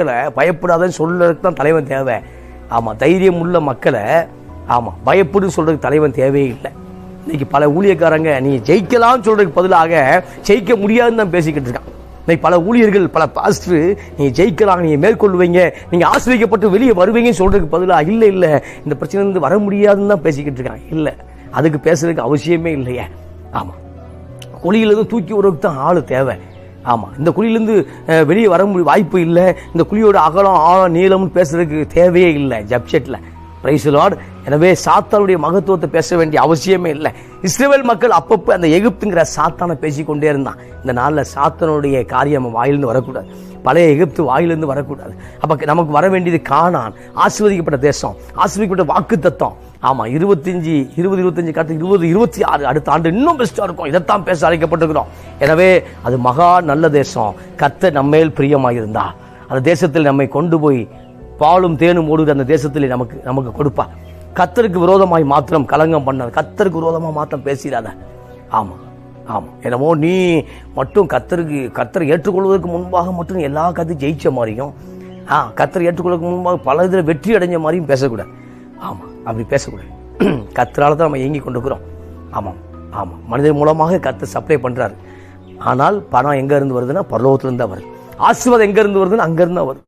மக்களை பயப்படாதன்னு சொல்றதுக்கு தான் தலைவன் தேவை. ஆமாம், தைரியம் உள்ள மக்களை ஆமாம் பயப்படுன்னு சொல்றதுக்கு தலைவன் தேவையே இல்லை. இன்னைக்கு பல ஊழியக்காரங்க நீ ஜெயிக்கலாம்னு சொல்றதுக்கு பதிலாக ஜெயிக்க முடியாதுன்னு தான் பேசிக்கிட்டு இருக்கான். இன்னைக்கு பல ஊழியர்கள், பல பாஸ்டர் நீ ஜெயிக்கலாம், நீங்க மேற்கொள்வீங்க, நீங்க ஆசிரியப்பட்டு வெளியே வருவீங்கன்னு சொல்றதுக்கு பதிலாக இல்லை இந்த பிரச்சனை இருந்து வர முடியாதுன்னு தான் பேசிக்கிட்டு இருக்காங்க. இல்லை, அதுக்கு பேசுறதுக்கு அவசியமே இல்லையே. ஆமா, குழியிலிருந்து தூக்கி விடுறதுக்கு தான் ஆளு தேவை. ஆமா, இந்த குழியிலிருந்து வெளியே வர வாய்ப்பு இல்லை, இந்த குழியோட அகலம் ஆழம் நீளம்னு பேசுறதுக்கு தேவையே இல்லை ஜப்செட்ல. Praise the Lord. எனவே சாத்தானுடைய மகத்துவத்தை பேச வேண்டிய அவசியமே இல்லை. இஸ்ரவேல் மக்கள் அப்பப்போ அந்த எகிப்துங்கிற சாத்தானை பேசிக்கொண்டே இருந்தான். இந்த நாளில் சாத்தானுடைய காரியம் வாயிலிருந்து வரக்கூடாது, பழைய எகிப்து வாயிலிருந்து வரக்கூடாது. அப்ப நமக்கு வர வேண்டியது கானான், ஆசீர்வதிக்கப்பட்ட தேசம், ஆசீர்வதிக்கப்பட்ட வாக்கு தத்தம். ஆமா, 25 காட்டு 26 அடுத்த ஆண்டு இன்னும் பெஸ்டா இருக்கும். இதைத்தான் பேச அழைக்கப்பட்டிருக்கிறோம். எனவே அது மகா நல்ல தேசம். கர்த்தர் நம்மேல் பிரியமாயிருந்தா அந்த தேசத்தில் நம்மை கொண்டு போய் பாலும் தேனும் ஓடுகிற அந்த தேசத்திலே நமக்கு கொடுப்பா. கர்த்தருக்கு விரோதமாய் மாத்திரம் கலங்கம் பண்ணாத, கர்த்தருக்கு விரோதமாக மாத்திரம் பேசிடாத. ஆமா ஆமா, என்னமோ நீ மட்டும் கர்த்தரை ஏற்றுக்கொள்வதற்கு முன்பாக மட்டும் எல்லா கருத்தையும் ஜெயிச்ச மாதிரியும், கர்த்தரை ஏற்றுக்கொள்வதற்கு முன்பாக பல இதில் வெற்றி அடைஞ்ச மாதிரியும் பேசக்கூடாது. ஆமா, அப்படி பேசக்கூடாது. கர்த்தரால தான் நம்ம இயங்கி கொண்டிருக்கிறோம். ஆமாம் ஆமாம், மனிதன் மூலமாக கர்த்தர் சப்ளை பண்றாரு. ஆனால் பணம் எங்க இருந்து வருதுன்னா பரலோகத்திலிருந்து தான் வருது. ஆசீர்வாதம் எங்க இருந்து வருதுன்னா அங்க இருந்து தான் வருது.